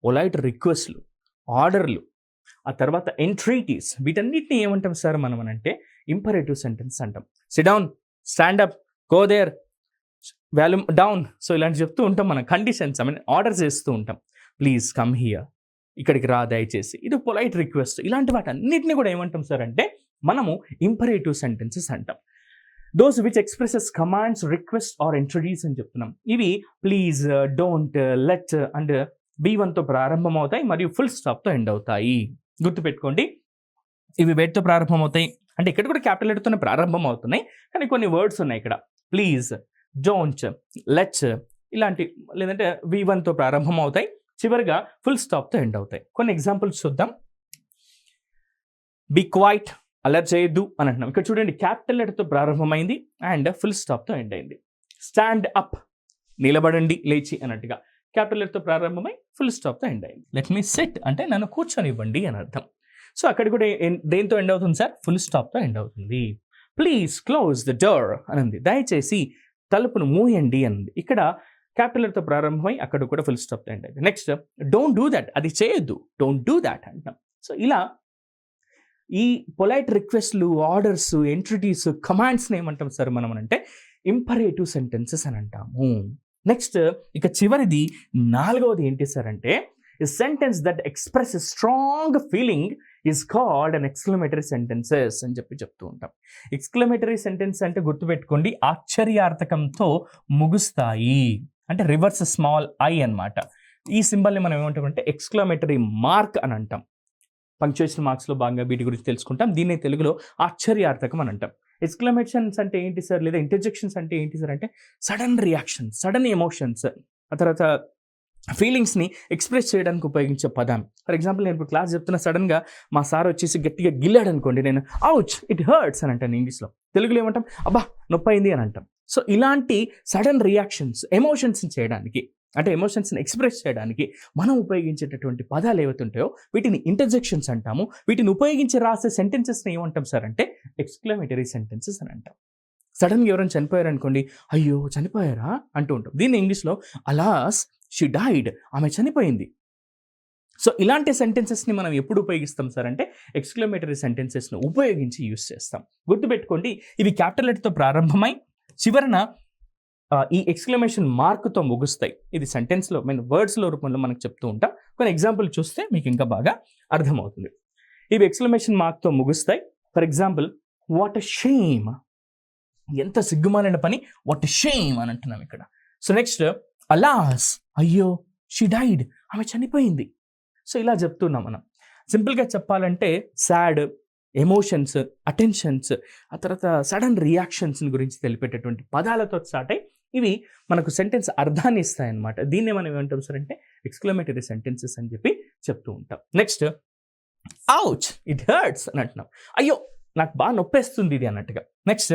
పొలైట్ రిక్వెస్ట్లు, ఆర్డర్లు, ఆ తర్వాత ఎంట్రీటీస్, వీటన్నిటిని ఏమంటాం సార్ మనం అంటే ఇంపరేటివ్ సెంటెన్స్ అంటాం. Sit down, stand up, go there, volume down. So ఇలాంటి చెప్తూ ఉంటాం మనం. కండిషన్స్ ఆర్డర్స్ చేస్తూ ఉంటాం. ప్లీజ్ కమ్ హియర్, ఇక్కడికి రా దయచేసి. ఇది పొలైట్ రిక్వెస్ట్. ఇలాంటి వాటి అన్నిటిని కూడా ఏమంటాం సార్ అంటే మనము ఇంపరేటివ్ సెంటెన్సెస్ అంటాం. Those which expresses commands, request or entries అని చెప్తున్నాం. ఇవి ప్లీజ్, డోంట్, లెట్ అండ్ B1తో ప్రారంభమవుతాయి మరియు ఫుల్ స్టాప్తో ఎండ్ అవుతాయి. గుర్తుపెట్టుకోండి, ఇవి వేటితో ప్రారంభమవుతాయి అంటే ఇక్కడ కూడా క్యాపిటల్ లెటర్తోనే ప్రారంభం అవుతున్నాయి, కానీ కొన్ని వర్డ్స్ ఉన్నాయి ఇక్కడ. ప్లీజ్, డోంట్, లెట్స్ ఇలాంటి, లేదంటే V1తో ప్రారంభం అవుతాయి, చివరిగా ఫుల్ స్టాప్తో ఎండ్ అవుతాయి. కొన్ని ఎగ్జాంపుల్స్ చూద్దాం. బీ క్వైట్, అలర్ట్ చేయొద్దు అని అంటున్నాం. ఇక్కడ చూడండి క్యాపిటల్ లెటర్తో ప్రారంభమైంది అండ్ ఫుల్ స్టాప్తో ఎండ్ అయింది. స్టాండ్ అప్, నిలబడండి, లేచి అన్నట్టుగా క్యాపిటల్ లెటర్తో ప్రారంభమై ఫుల్ స్టాప్తో ఎండ్ అయింది. లెట్ మీ సిట్ అంటే నన్ను కూర్చొనివ్వండి అని అర్థం. సో అక్కడ కూడా దేంతో ఎండ్ అవుతుంది సార్? ఫుల్ స్టాప్తో ఎండ్ అవుతుంది. ప్లీజ్ క్లోజ్ ద డోర్ అని ఉంది. దయచేసి తలుపును మూయండి అన్నది. ఇక్కడ క్యాపిటల్ లెటర్తో ప్రారంభమై అక్కడ కూడా ఫుల్ స్టాప్తో ఎండ్ అయింది. నెక్స్ట్, డోంట్ డూ దట్, అది చేయొద్దు, డోంట్ డూ దాట్ అంటాం. సో ఇలా ఈ పొలైట్ రిక్వెస్ట్లు, ఆర్డర్స్, ఎంట్రిటీస్, కమాండ్స్ని ఏమంటాం సార్ మనం అంటే ఇంపరేటివ్ సెంటెన్సెస్ అని అంటాము. నెక్స్ట్ ఇక చివరిది 4వది ఏంటి సార్ అంటే sentence that express strong feeling is called an exclamatory sentences అని చెప్తూ ఉంటాం. ఎక్స్క్లమేటరీ సెంటెన్స్ అంటే గుర్తుపెట్టుకోండి, ఆశ్చర్యార్థకంతో ముగుస్తాయి, అంటే రివర్స్ స్మాల్ ఐ అన్నమాట. ఈ సింబల్ని మనం ఏమంటామంటే ఎక్స్క్లమేటరీ మార్క్ అని అంటాం. పంక్చుయేషన్ మార్క్స్లో భాగంగా వీటి గురించి తెలుసుకుంటాం. దీన్ని తెలుగులో ఆశ్చర్యార్థకం అని అంటాం. ఎక్స్క్లమేషన్స్ అంటే ఏంటి సార్, లేదా ఇంటర్జెక్షన్స్ అంటే ఏంటి సార్ అంటే సడన్ రియాక్షన్, సడన్ ఎమోషన్స్, ఆ తర్వాత ఫీలింగ్స్ని ఎక్స్ప్రెస్ చేయడానికి ఉపయోగించే పదం. ఫర్ ఎగ్జాంపుల్ నేను ఇప్పుడు క్లాస్ చెప్తున్నా, సడన్గా మా సార్ వచ్చేసి గట్టిగా గిల్లాడు అనుకోండి, నేను అవుచ్ ఇట్ హర్ట్స్ అని అంటాను ఇంగ్లీష్లో. తెలుగులో ఏమంటాం, అబ్బా నొప్పి అయింది అని అంటాం. సో ఇలాంటి సడన్ రియాక్షన్స్, ఎమోషన్స్ని చేయడానికి, అంటే ఎమోషన్స్ని ఎక్స్ప్రెస్ చేయడానికి మనం ఉపయోగించేటటువంటి పదాలు ఏవైతే ఉంటాయో వీటిని ఇంటర్జెక్షన్స్ అంటాము. వీటిని ఉపయోగించి రాసే సెంటెన్సెస్ని ఏమంటాం సార్ అంటే ఎక్స్క్లమేటరీ సెంటెన్సెస్ అని అంటాం. సడన్గా ఎవరైనా చనిపోయారు అనుకోండి, అయ్యో చనిపోయారా అంటూ ఉంటాం. దీన్ని ఇంగ్లీష్లో అలాస్ షీ డైడ్, ఆమె చనిపోయింది. సో ఇలాంటి సెంటెన్సెస్ని మనం ఎప్పుడు ఉపయోగిస్తాం సార్ అంటే ఎక్స్క్లమేటరీ సెంటెన్సెస్ను ఉపయోగించి యూస్ చేస్తాం. గుర్తుపెట్టుకోండి, ఇవి క్యాపిటల్ లెటర్తో ప్రారంభమై చివరన ఈ ఎక్స్క్లమేషన్ మార్క్తో ముగుస్తాయి. ఇది సెంటెన్స్లో వర్డ్స్లో రూపంలో మనకు చెప్తూ ఉంటాం. కొన్ని ఎగ్జాంపుల్ చూస్తే మీకు ఇంకా బాగా అర్థమవుతుంది. ఇవి ఎక్స్క్లమేషన్ మార్క్తో ముగుస్తాయి. For example, what a shame, ఎంత సిగ్గుమాలిన పని, వాట్ ఎ షేమ్ అని అంటున్నాం ఇక్కడ. సో నెక్స్ట్, అలాస్, అయ్యో, షీ డైడ్, ఆమె చనిపోయింది. సో ఇలా చెప్తున్నాం మనం. సింపుల్గా చెప్పాలంటే సాడ్, ఎమోషన్స్, అటెన్షన్స్, ఆ తర్వాత సడన్ రియాక్షన్స్ గురించి తెలిపేటటువంటి పదాలతో స్టార్ట్ అయ్యి ఇవి మనకు సెంటెన్స్ అర్థాన్ని ఇస్తాయన్నమాట. దీన్నే మనం ఏమంటాం సార్ అంటే ఎక్స్క్లమేటరీ సెంటెన్సెస్ అని చెప్పి చెప్తూ ఉంటాం. నెక్స్ట్, అవుచ్ ఇట్ హర్ట్స్ అని అంటున్నాం, అయ్యో నాకు బాగా నొప్పేస్తుంది ఇది అన్నట్టుగా. నెక్స్ట్,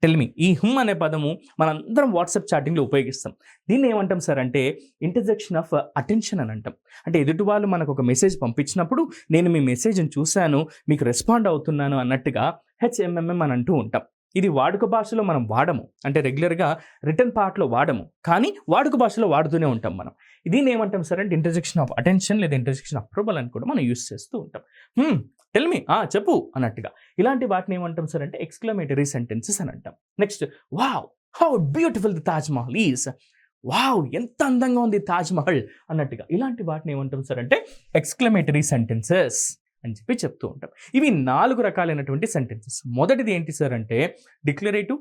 టెల్ మీ, ఈ అనే పదము మనందరం వాట్సాప్ చాటింగ్లో ఉపయోగిస్తాం. దీన్ని ఏమంటాం సార్ అంటే ఇంటర్జెక్షన్ ఆఫ్ అటెన్షన్ అని అంటాం. అంటే ఎదుటి వాళ్ళు మనకు ఒక మెసేజ్ పంపించినప్పుడు నేను మీ మెసేజ్ని చూశాను, మీకు రెస్పాండ్ అవుతున్నాను అన్నట్టుగా HMMM అని అంటూ ఉంటాం. ఇది వాడుక భాషలో మనం వాడము, అంటే రెగ్యులర్గా రిటర్న్ పార్ట్లో వాడము, కానీ వాడుక భాషలో వాడుతూనే ఉంటాం మనం. దీన్ని ఏమంటాం సార్ అంటే ఇంటర్జెక్షన్ ఆఫ్ అటెన్షన్ లేదా ఇంటర్జెక్షన్ ఆఫ్ అప్రూవల్ అని కూడా మనం యూస్ చేస్తూ ఉంటాం. టెల్ మీ, చెప్పు అన్నట్టుగా. ఇలాంటి వాటిని ఏమంటాం సార్ అంటే ఎక్స్క్లమేటరీ సెంటెన్సెస్ అని అంటాం. Next, wow how beautiful the Taj Mahal is, wow ఎంత అందంగా ఉంది తాజ్ మహల్ అన్నట్టుగా. ఇలాంటి వాటిని ఏమంటాం సార్ అంటే ఎక్స్క్లమేటరీ సెంటెన్సెస్ అని చెప్పి చెప్తూ ఉంటాం. ఇవి 4 రకాలైనటువంటి సెంటెన్సెస్. మొదటిది ఏంటి సార్ అంటే డిక్లరేటివ్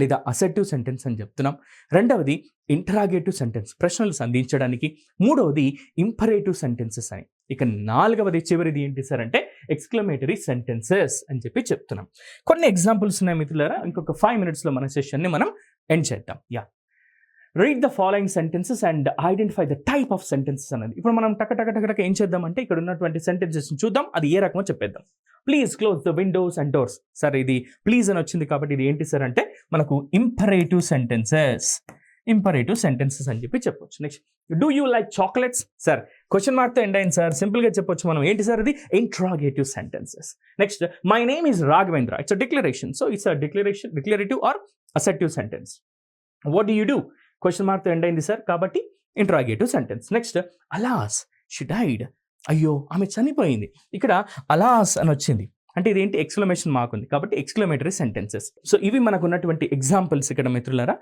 లేదా అసర్టివ్ సెంటెన్స్ అని చెప్తున్నాం. రెండవది ఇంటరాగేటివ్ సెంటెన్స్, ప్రశ్నలు సంధించడానికి. మూడవది ఇంపరేటివ్ సెంటెన్సెస్ అని. ఇక 4వది చివరిది ఏంటి సార్ అంటే ఎక్స్క్లమేటరీ సెంటెన్సెస్ అని చెప్పి చెప్తున్నాం. కొన్ని ఎగ్జాంపుల్స్ ఉన్నాయి మిత్రులారా. ఇంకొక 5 minutesలో మన సెషన్ని మనం ఎండ్ చేద్దాం. Read the following sentences and identify the type of sentences అనేది. ఇప్పుడు మనం టక ఏం చేద్దామంటే ఇక్కడ ఉన్నటువంటి సెంటెన్సెస్ని చూద్దాం, అది ఏ రకమో చెప్పేద్దాం. Please close the windows and doors. Sir ఇది ప్లీజ్ అని వచ్చింది కాబట్టి ఇది ఏంటి సార్ అంటే మనకు ఇంపరేటివ్ సెంటెన్సెస్ అని చెప్పి చెప్పొచ్చు. Next, do you like chocolates? Sir question మార్క్తో ఎండ్ అయింది సార్, సింపుల్గా చెప్పొచ్చు మనం. ఏంటి సార్ ఇది? Interrogative sentences. Next, my name is Raghavendra. It's a declaration. So it's a declarative or assertive sentence. What do you do? Question మార్క్తో end అయింది sir కాబట్టి interrogative sentence. Next, alas she died, అయ్యో ఆమె చనిపోయింది. ఇక్కడ అలాస్ అని వచ్చింది అంటే ఇదేంటి? ఎక్స్క్లమేషన్ మార్క్ ఉంది కాబట్టి ఎక్స్క్లమేటరీ సెంటెన్సెస్. సో ఇవి మనకు ఉన్నటువంటి ఎగ్జాంపుల్స్ ఇక్కడ మిత్రులారా.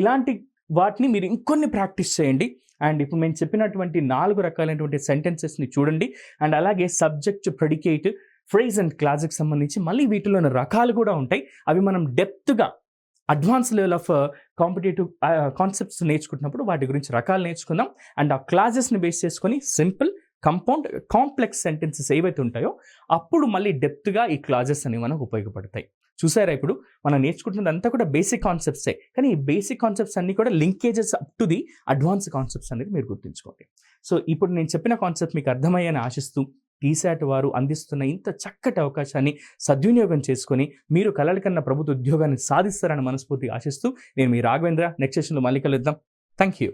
ఇలాంటి వాటిని మీరు ఇంకొన్ని ప్రాక్టీస్ చేయండి. అండ్ ఇప్పుడు మేము చెప్పినటువంటి 4 రకాలైనటువంటి సెంటెన్సెస్ని చూడండి. అండ్ అలాగే సబ్జెక్ట్, ప్రెడికేట్, ఫ్రేజ్ అండ్ క్లాజ్కి సంబంధించి మళ్ళీ వీటిలోని రకాలు కూడా ఉంటాయి. అవి మనం డెప్త్గా advance level of competitive concepts నేర్చుకుంటున్నప్పుడు వాటి గురించి రకాలు నేర్చుకుందాం. అండ్ ఆ క్లాజెస్ని బేస్ చేసుకొని సింపుల్, కంపౌండ్, కాంప్లెక్స్ సెంటెన్సెస్ ఏవైతే ఉంటాయో అప్పుడు మళ్ళీ డెప్త్గా ఈ క్లాజెస్ అనేవి మనకు ఉపయోగపడతాయి. చూసారా, ఇప్పుడు మనం నేర్చుకుంటున్నది అంతా కూడా బేసిక్ కాన్సెప్ట్సే, కానీ ఈ బేసిక్ కాన్సెప్ట్స్ అన్నీ కూడా linkages up to the advance concepts అనేది మీరు గుర్తుంచుకోండి. సో ఇప్పుడు నేను చెప్పిన కాన్సెప్ట్ మీకు అర్థమయ్యని ఆశిస్తూ TSAT వారు అందిస్తున్న ఇంత చక్కటి అవకాశాన్ని సద్వినియోగం చేసుకొని మీరు కలల కన్నా ప్రభుత్వ ఉద్యోగాన్ని సాధిస్తారని మనస్ఫూర్తిగా ఆశిస్తూ నేను మీ రాఘవేంద్ర. నెక్స్ట్ సెషన్లో మళ్ళీ కలుద్దాం. Thank you.